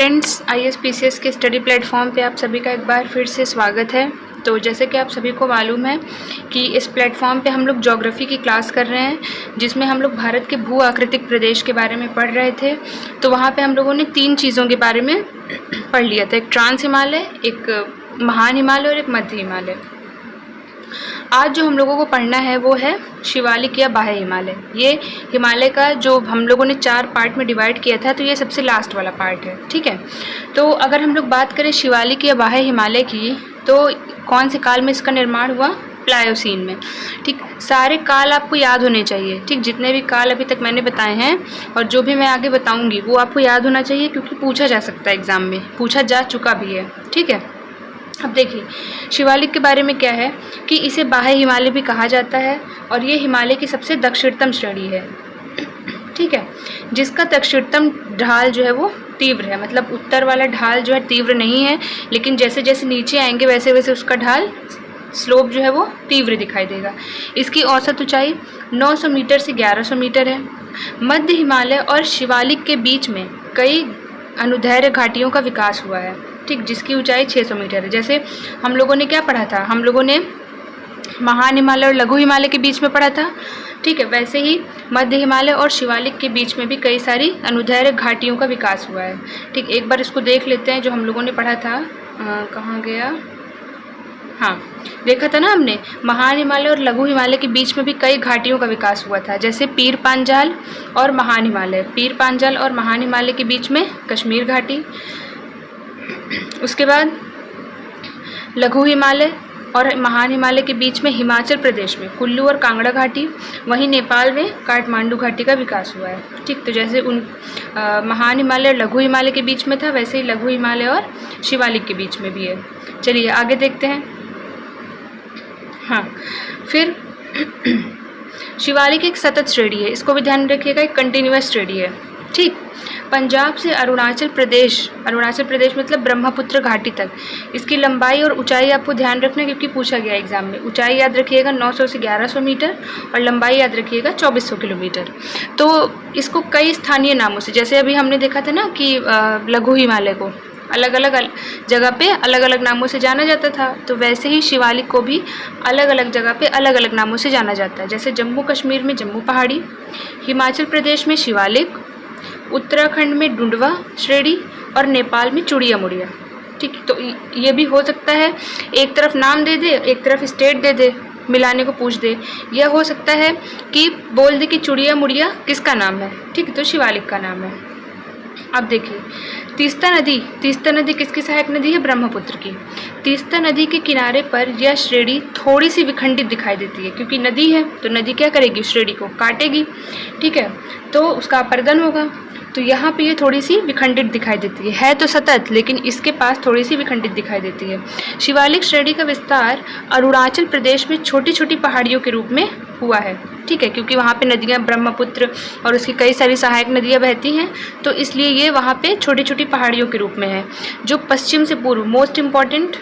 Friends, ISPCS के study platform पे आप सभी का एक बार फिर से स्वागत है। तो जैसे कि आप सभी को मालूम है कि इस प्लेटफॉर्म पे हम लोग ज्योग्राफी की क्लास कर रहे हैं, जिसमें हम लोग भारत के भू आकृतिक प्रदेश के बारे में पढ़ रहे थे। तो वहाँ पे हम लोगों ने 3 चीज़ों के बारे में पढ़ लिया था, एक ट्रांस हिमालय, एक महान हिमालय और एक मध्य हिमालय। आज जो हम लोगों को पढ़ना है वो है शिवालिक या बाह्य हिमालय। ये हिमालय का जो हम लोगों ने 4 पार्ट में डिवाइड किया था, तो ये सबसे लास्ट वाला पार्ट है। ठीक है, तो अगर हम लोग बात करें शिवालिक या बाह्य हिमालय की, तो कौन से काल में इसका निर्माण हुआ? प्लायोसीन में। ठीक, सारे काल आपको याद होने चाहिए। ठीक, जितने भी काल अभी तक मैंने बताए हैं और जो भी मैं आगे बताऊंगी वो आपको याद होना चाहिए, क्योंकि पूछा जा सकता है एग्ज़ाम में, पूछा जा चुका भी है। ठीक है, अब देखिए शिवालिक के बारे में क्या है कि इसे बाह्य हिमालय भी कहा जाता है और ये हिमालय की सबसे दक्षिणतम श्रेणी है। ठीक है, जिसका दक्षिणतम ढाल जो है वो तीव्र है, मतलब उत्तर वाला ढाल जो है तीव्र नहीं है, लेकिन जैसे जैसे नीचे आएंगे वैसे वैसे उसका ढाल स्लोप जो है वो तीव्र दिखाई देगा। इसकी औसत ऊंचाई 900 मीटर से 1100 मीटर है। मध्य हिमालय और शिवालिक के बीच में कई अनुदैर्घ्य घाटियों का विकास हुआ है। ठीक, जिसकी ऊंचाई 600 मीटर है। जैसे हम लोगों ने क्या पढ़ा था, हम लोगों ने महान हिमालय और लघु हिमालय के बीच में पढ़ा था। ठीक है, वैसे ही मध्य हिमालय और शिवालिक के बीच में भी कई सारी अनुदैर्घ्य घाटियों का विकास हुआ है। ठीक, एक बार इसको देख लेते हैं जो हम लोगों ने पढ़ा था। कहाँ गया? हाँ, देखा था ना हमने, महान हिमालय और लघु हिमालय के बीच में भी कई घाटियों का विकास हुआ था, जैसे पीर पांजाल और महान हिमालय। पीर पांजाल और महान हिमालय के बीच में कश्मीर घाटी, उसके बाद लघु हिमालय और महान हिमालय के बीच में हिमाचल प्रदेश में कुल्लू और कांगड़ा घाटी, वहीं नेपाल में काठमांडू घाटी का विकास हुआ है। ठीक, तो जैसे महान हिमालय और लघु हिमालय के बीच में था, वैसे ही लघु हिमालय और शिवालिक के बीच में भी है। चलिए आगे देखते हैं। हाँ, फिर शिवालिक एक सतत श्रेणी है, इसको भी ध्यान रखिएगा, एक कंटिन्यूअस श्रेणी है। ठीक, पंजाब से अरुणाचल प्रदेश मतलब ब्रह्मपुत्र घाटी तक इसकी लंबाई और ऊंचाई आपको ध्यान रखना, क्योंकि पूछा गया एग्जाम में। ऊंचाई याद रखिएगा 900 से 1100 मीटर और लंबाई याद रखिएगा 2400 किलोमीटर। तो इसको कई स्थानीय नामों से, जैसे अभी हमने देखा था ना कि लघु हिमालय को अलग अलग जगह पे अलग अलग नामों से जाना जाता था, तो वैसे ही शिवालिक को भी अलग अलग जगह पे अलग अलग नामों से जाना जाता है। जैसे जम्मू कश्मीर में जम्मू पहाड़ी, हिमाचल प्रदेश में शिवालिक, उत्तराखंड में डुंडवा श्रेणी और नेपाल में चुड़िया मुड़िया। ठीक, तो ये भी हो सकता है एक तरफ नाम दे दे, एक तरफ स्टेट दे दे, मिलाने को पूछ दे। यह हो सकता है कि बोल दे कि चुड़िया मुड़िया किसका नाम है। ठीक, तो शिवालिक का नाम है। अब देखिए तीस्ता नदी किसकी सहायक नदी है? ब्रह्मपुत्र की। तीस्ता नदी के किनारे पर यह श्रेणी थोड़ी सी विखंडित दिखाई देती है, क्योंकि नदी है तो नदी क्या करेगी? श्रेणी को काटेगी। ठीक है, तो उसका अपर्दन होगा, तो यहाँ पे ये थोड़ी सी विखंडित दिखाई देती है तो सतत, लेकिन इसके पास थोड़ी सी विखंडित दिखाई देती है। शिवालिक श्रेणी का विस्तार अरुणाचल प्रदेश में छोटी छोटी पहाड़ियों के रूप में हुआ है। ठीक है, क्योंकि वहाँ पे नदियाँ ब्रह्मपुत्र और उसकी कई सारी सहायक नदियाँ बहती हैं, तो इसलिए ये वहाँ पे छोटी छोटी पहाड़ियों के रूप में है, जो पश्चिम से पूर्व मोस्ट इम्पॉर्टेंट।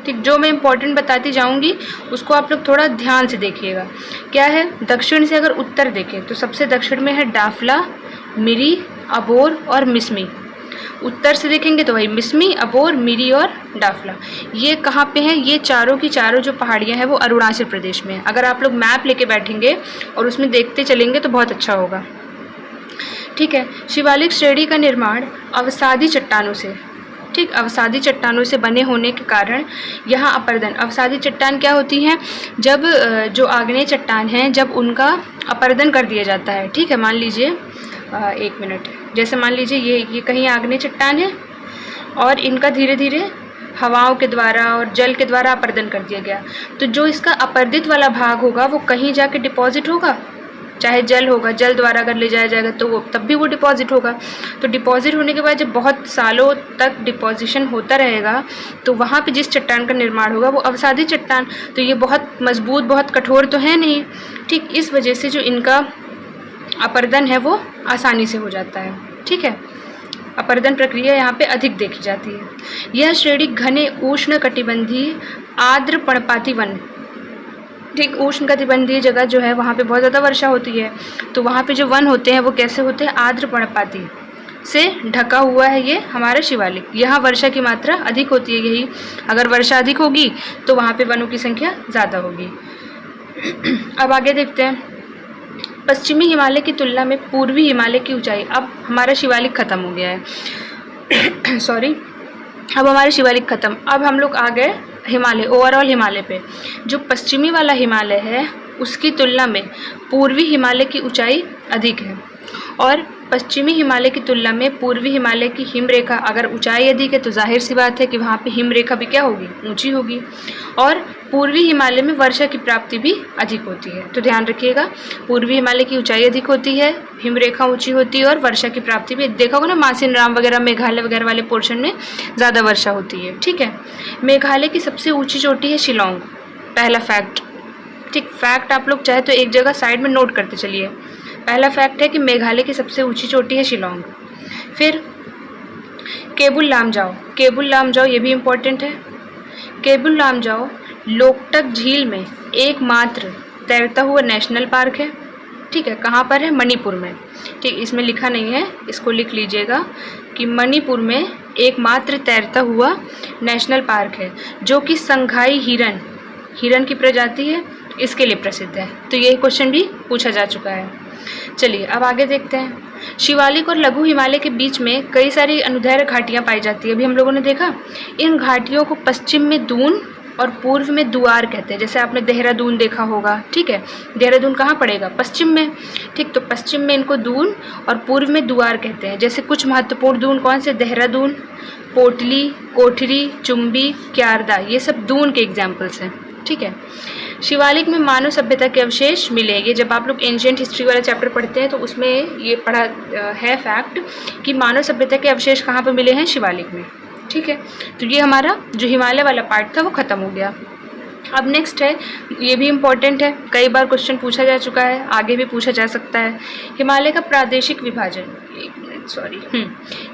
ठीक, जो मैं इम्पॉर्टेंट बताती जाऊंगी उसको आप लोग थोड़ा ध्यान से देखिएगा। क्या है? दक्षिण से अगर उत्तर देखें तो सबसे दक्षिण में है डाफला, मिरी, अबोर और मिसमी। उत्तर से देखेंगे तो वही मिसमी, अबोर, मिरी और डाफला। ये कहाँ पे हैं? ये चारों की चारों जो पहाड़ियाँ हैं वो अरुणाचल प्रदेश में है। अगर आप लोग मैप लेके बैठेंगे और उसमें देखते चलेंगे तो बहुत अच्छा होगा। ठीक है, शिवालिक श्रेणी का निर्माण अवसादी चट्टानों से, ठीक, अवसादी चट्टानों से बने होने के कारण यहाँ अपर्दन। अवसादी चट्टान क्या होती हैं? जब जो आग्नेय चट्टान हैं जब उनका अपर्दन कर दिया जाता है। ठीक है, मान लीजिए 1 मिनट, जैसे मान लीजिए ये कहीं आग्नेय चट्टान है और इनका धीरे धीरे हवाओं के द्वारा और जल के द्वारा अपर्दन कर दिया गया, तो जो इसका अपर्दित वाला भाग होगा वो कहीं जाके डिपॉजिट होगा, चाहे जल होगा, जल द्वारा अगर ले जाया जाएगा तो वो तब भी वो डिपॉजिट होगा। तो डिपॉजिट होने के बाद जब बहुत सालों तक डिपॉजिशन होता रहेगा तो वहाँ पे जिस चट्टान का निर्माण होगा वो अवसादी चट्टान, तो ये बहुत मजबूत, बहुत कठोर तो है नहीं। ठीक, इस वजह से जो इनका अपर्दन है वो आसानी से हो जाता है। ठीक है, अपर्दन प्रक्रिया यहाँ पे अधिक देखी जाती है। यह श्रेणी घने उष्ण कटिबंधीय आर्द्र पर्णपाती वन, ठीक, उष्ण कटिबंधीय जगह जो है वहाँ पे बहुत ज़्यादा वर्षा होती है, तो वहाँ पे जो वन होते हैं वो कैसे होते हैं? आर्द्र पर्णपाती। से ढका हुआ है ये हमारा शिवालिक। यहाँ वर्षा की मात्रा अधिक होती है, यही अगर वर्षा अधिक होगी तो वहाँ पे वनों की संख्या ज़्यादा होगी। अब आगे देखते हैं, पश्चिमी हिमालय की तुलना में पूर्वी हिमालय की ऊंचाई। अब हमारा शिवालिक खत्म हो गया है सॉरी, अब हमारे शिवालिक खत्म। अब हम लोग आ गए हिमालय, ओवरऑल हिमालय पे। जो पश्चिमी वाला हिमालय है उसकी तुलना में पूर्वी हिमालय की ऊंचाई अधिक है, और पश्चिमी हिमालय की तुलना में पूर्वी हिमालय की हिमरेखा, अगर ऊंचाई अधिक है तो जाहिर सी बात है कि वहाँ पे हिमरेखा भी क्या होगी, ऊंची होगी। और पूर्वी हिमालय में वर्षा की प्राप्ति भी अधिक होती है। तो ध्यान रखिएगा, पूर्वी हिमालय की ऊंचाई अधिक होती है, हिमरेखा ऊंची होती है, और वर्षा की प्राप्ति भी, देखा होगा ना मासिन राम वगैरह मेघालय वगैरह वाले पोर्शन में ज़्यादा वर्षा होती है। ठीक है, मेघालय की सबसे ऊँची चोटी है शिलोंग, पहला फैक्ट। ठीक, फैक्ट आप लोग चाहे तो एक जगह साइड में नोट करते चलिए। पहला फैक्ट है कि मेघालय की सबसे ऊंची चोटी है शिलोंग। फिर केबुल लामजाओ, केबुल लामजाओ ये भी इम्पोर्टेंट है। केबुल लामजाओ लोकटक झील में एकमात्र तैरता हुआ नेशनल पार्क है। ठीक है, कहाँ पर है, मणिपुर में। ठीक, इसमें लिखा नहीं है, इसको लिख लीजिएगा कि मणिपुर में एकमात्र तैरता हुआ नेशनल पार्क है, जो कि संघाई हिरन, हिरन की प्रजाति है, इसके लिए प्रसिद्ध है। तो ये क्वेश्चन भी पूछा जा चुका है। चलिए अब आगे देखते हैं। शिवालिक और लघु हिमालय के बीच में कई सारी अनुदैर्घ्य घाटियाँ पाई जाती है, अभी हम लोगों ने देखा। इन घाटियों को पश्चिम में दून और पूर्व में दुआर कहते हैं। जैसे आपने देहरादून देखा होगा, ठीक है, देहरादून कहाँ पड़ेगा, पश्चिम में। ठीक, तो पश्चिम में इनको दून और पूर्व में दुआर कहते हैं। जैसे कुछ महत्वपूर्ण दून कौन से, देहरादून, पोटली, कोठरी, चुम्बी, क्यारदा, ये सब दून के एग्जाम्पल्स हैं। ठीक है, शिवालिक में मानव सभ्यता के अवशेष मिलेंगे। जब आप लोग एंशिएंट हिस्ट्री वाला चैप्टर पढ़ते हैं तो उसमें ये पढ़ा है फैक्ट कि मानव सभ्यता के अवशेष कहाँ पर मिले हैं, शिवालिक में। ठीक है, तो ये हमारा जो हिमालय वाला पार्ट था वो ख़त्म हो गया। अब नेक्स्ट है, ये भी इम्पॉर्टेंट है, कई बार क्वेश्चन पूछा जा चुका है, आगे भी पूछा जा सकता है। हिमालय का प्रादेशिक विभाजन,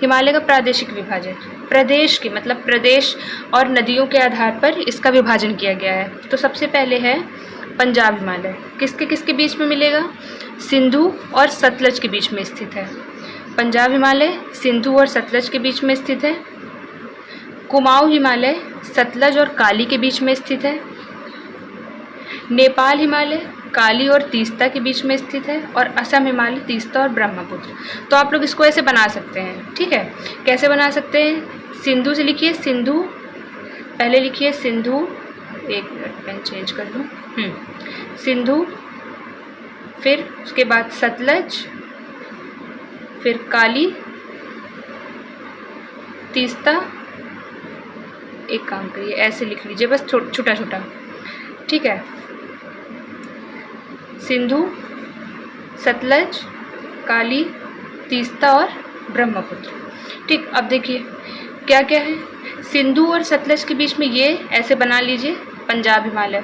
हिमालय का प्रादेशिक विभाजन, प्रदेश के मतलब प्रदेश और नदियों के आधार पर इसका विभाजन किया गया है। तो सबसे पहले है पंजाब हिमालय, किसके किसके बीच में मिलेगा, सिंधु और सतलज के बीच में स्थित है। पंजाब हिमालय सिंधु और सतलज के बीच में स्थित है। कुमाऊं हिमालय सतलज और काली के बीच में स्थित है। नेपाल हिमालय काली और तीस्ता के बीच में स्थित है। और असम हिमालय तीस्ता और ब्रह्मपुत्र। तो आप लोग इसको ऐसे बना सकते हैं। ठीक है, कैसे बना सकते हैं, सिंधु से लिखिए, सिंधु पहले लिखिए, सिंधु, एक मिनट पेन चेंज कर लूँ, सिंधु, फिर उसके बाद सतलज, फिर काली, तीस्ता, एक काम करिए ऐसे लिख लीजिए बस छोटा छोटा। ठीक है, सिंधु, सतलज, काली, तीस्ता और ब्रह्मपुत्र। ठीक, अब देखिए क्या क्या है, सिंधु और सतलज के बीच में ये ऐसे बना लीजिए पंजाब हिमालय।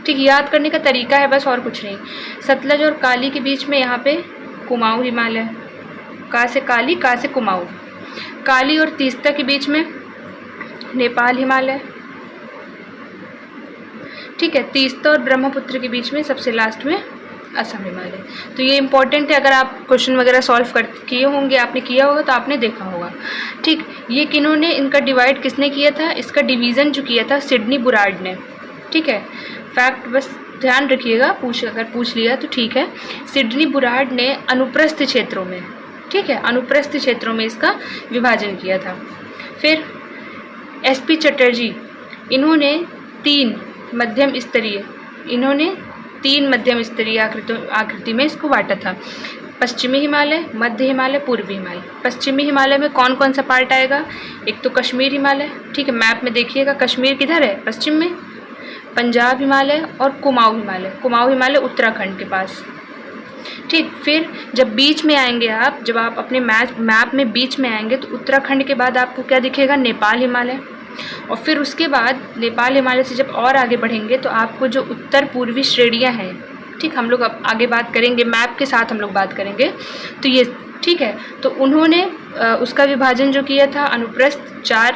ठीक, याद करने का तरीका है बस, और कुछ नहीं। सतलज और काली के बीच में यहाँ पे कुमाऊं हिमालय, का से काली, का से कुमाऊं। काली और तीस्ता के बीच में नेपाल हिमालय। ठीक है, तीस्ता और ब्रह्मपुत्र के बीच में सबसे लास्ट में असम हिमालय। तो ये इंपॉर्टेंट है, अगर आप क्वेश्चन वगैरह सॉल्व कर किए होंगे, आपने किया होगा तो आपने देखा होगा। ठीक, ये किन्होंने, इनका डिवाइड किसने किया था, इसका डिवीज़न जो किया था सिडनी बुरार्ड ने। ठीक है, फैक्ट बस ध्यान रखिएगा, अगर पूछ लिया तो ठीक है। सिडनी बुरार्ड ने अनुप्रस्थ क्षेत्रों में, ठीक है, अनुप्रस्थ क्षेत्रों में इसका विभाजन किया था। फिर एसपी चटर्जी, इन्होंने तीन मध्यम स्तरीय आकृति में इसको बांटा था। पश्चिमी हिमालय, मध्य हिमालय, पूर्वी हिमालय। पश्चिमी हिमालय में कौन कौन सा पार्ट आएगा, एक तो कश्मीर हिमालय, ठीक है, मैप में देखिएगा कश्मीर किधर है, पश्चिम में। पंजाब हिमालय और कुमाऊं हिमालय उत्तराखंड के पास। ठीक, फिर जब बीच में आएंगे आप, जब आप अपने मैप में बीच में आएंगे तो उत्तराखंड के बाद आपको क्या दिखेगा, नेपाल हिमालय। और फिर उसके बाद नेपाल हिमालय से जब और आगे बढ़ेंगे तो आपको जो उत्तर पूर्वी श्रेणियाँ हैं, ठीक, हम लोग अब आगे बात करेंगे, मैप के साथ हम लोग बात करेंगे, तो ये ठीक है। तो उन्होंने उसका विभाजन जो किया था, अनुप्रस्थ 4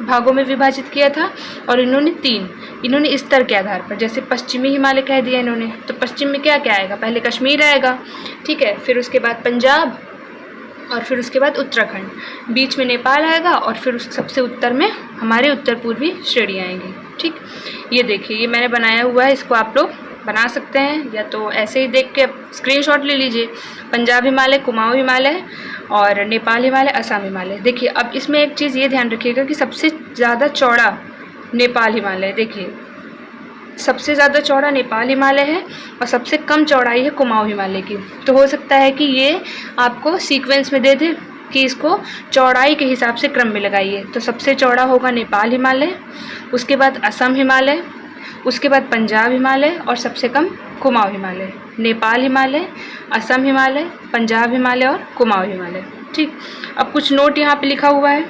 भागों में विभाजित किया था, और इन्होंने 3, इन्होंने स्तर के आधार पर, जैसे पश्चिमी हिमालय कह दिया इन्होंने, तो पश्चिम में क्या क्या आएगा, पहले कश्मीर आएगा, ठीक है, फिर उसके बाद पंजाब, और फिर उसके बाद उत्तराखंड, बीच में नेपाल आएगा और फिर उस सबसे उत्तर में हमारे उत्तर पूर्वी श्रेणी आएंगी। ठीक, ये देखिए ये मैंने बनाया हुआ है, इसको आप लोग बना सकते हैं या तो ऐसे ही देख के स्क्रीनशॉट ले लीजिए। पंजाब हिमालय, कुमाऊं हिमालय और नेपाल हिमालय, असम हिमालय। देखिए अब इसमें एक चीज़ ये ध्यान रखिएगा कि सबसे ज़्यादा चौड़ा नेपाल हिमालय, देखिए सबसे ज़्यादा चौड़ा नेपाल हिमालय है और सबसे कम चौड़ाई है कुमाऊं हिमालय की। तो हो सकता है कि ये आपको सीक्वेंस में दे दे कि इसको चौड़ाई के हिसाब से क्रम में लगाइए। तो सबसे चौड़ा होगा नेपाल हिमालय, उसके बाद असम हिमालय, उसके बाद पंजाब हिमालय और सबसे कम कुमाऊं हिमालय। नेपाल हिमालय, असम हिमालय, पंजाब हिमालय और कुमाऊं हिमालय। ठीक, अब कुछ नोट यहाँ पे लिखा हुआ है।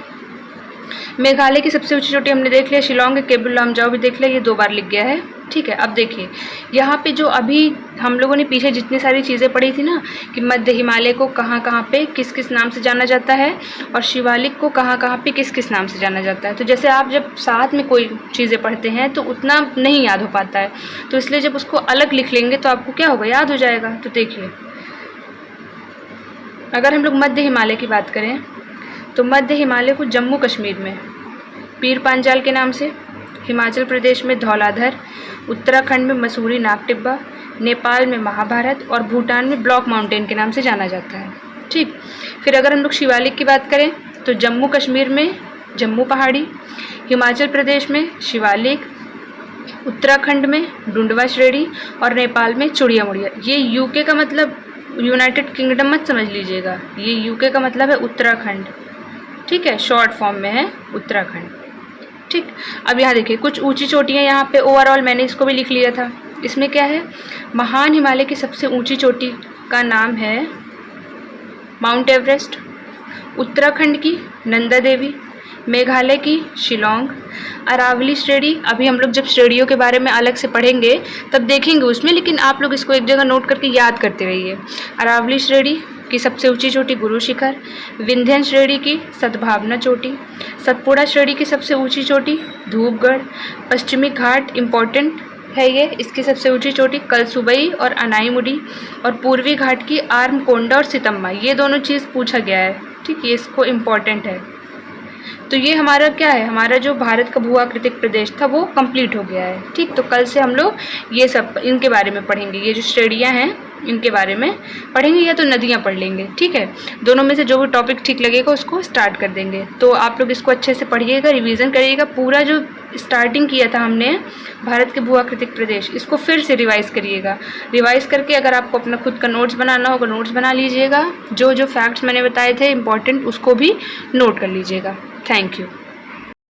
मेघालय की सबसे ऊंची चोटी हमने देख लिया, शिलोंग के केबुल लामजाओ भी देख लिया, ये 2 बार लिख गया है। ठीक है, अब देखिए यहाँ पे जो अभी हम लोगों ने पीछे जितनी सारी चीज़ें पढ़ी थी ना कि मध्य हिमालय को कहाँ कहाँ पे किस किस नाम से जाना जाता है और शिवालिक को कहाँ कहाँ पे किस किस नाम से जाना जाता है। तो जैसे आप जब साथ में कोई चीज़ें पढ़ते हैं तो उतना नहीं याद हो पाता है, तो इसलिए जब उसको अलग लिख लेंगे तो आपको क्या होगा, याद हो जाएगा। तो देखिए अगर हम लोग मध्य हिमालय की बात करें तो मध्य हिमालय को जम्मू कश्मीर में पीर पांजाल के नाम से, हिमाचल प्रदेश में धौलाधर, उत्तराखंड में मसूरी नागटिब्बा, नेपाल में महाभारत और भूटान में ब्लॉक माउंटेन के नाम से जाना जाता है। ठीक, फिर अगर हम लोग शिवालिक की बात करें तो जम्मू कश्मीर में जम्मू पहाड़ी, हिमाचल प्रदेश में शिवालिक, उत्तराखंड में डुंडवा श्रेणी और नेपाल में चुड़िया मुड़िया। ये यूके का मतलब यूनाइटेड किंगडम मत समझ लीजिएगा, ये यूके का मतलब है उत्तराखंड। ठीक है, शॉर्ट फॉर्म में है उत्तराखंड। ठीक, अब यहाँ देखिए कुछ ऊंची चोटियाँ यहाँ पे ओवरऑल मैंने इसको भी लिख लिया था। इसमें क्या है, महान हिमालय की सबसे ऊंची चोटी का नाम है माउंट एवरेस्ट, उत्तराखंड की नंदा देवी, मेघालय की शिलोंग, अरावली श्रेणी। अभी हम लोग जब श्रेणियों के बारे में अलग से पढ़ेंगे तब देखेंगे उसमें, लेकिन आप लोग इसको एक जगह नोट करके याद करते रहिए। अरावली श्रेणी की सबसे ऊंची चोटी गुरु शिखर, विंध्यन श्रेणी की सद्भावना चोटी, सतपुड़ा श्रेणी की सबसे ऊंची चोटी धूपगढ़, पश्चिमी घाट इम्पोर्टेंट है ये, इसकी सबसे ऊंची चोटी कलसुबई और अनाईमुडी, और पूर्वी घाट की आर्मकोंडा और सितम्मा। ये दोनों चीज़ पूछा गया है। ठीक, ये इसको इम्पोर्टेंट है। तो ये हमारा क्या है, हमारा जो भारत का भूआकृतिक प्रदेश था वो कंप्लीट हो गया है। ठीक, तो कल से हम लोग ये सब इनके बारे में पढ़ेंगे, ये जो श्रेणियाँ हैं इनके बारे में पढ़ेंगे या तो नदियाँ पढ़ लेंगे। ठीक है, दोनों में से जो भी टॉपिक ठीक लगेगा उसको स्टार्ट कर देंगे। तो आप लोग इसको अच्छे से पढ़िएगा, रिवीजन करिएगा। पूरा जो स्टार्टिंग किया था हमने भारत के भूआकृतिक प्रदेश, इसको फिर से रिवाइज़ करिएगा। रिवाइज़ करके अगर आपको अपना खुद का नोट्स बनाना होगा नोट्स बना लीजिएगा। जो जो फैक्ट्स मैंने बताए थे इंपॉर्टेंट उसको भी नोट कर लीजिएगा। Thank you.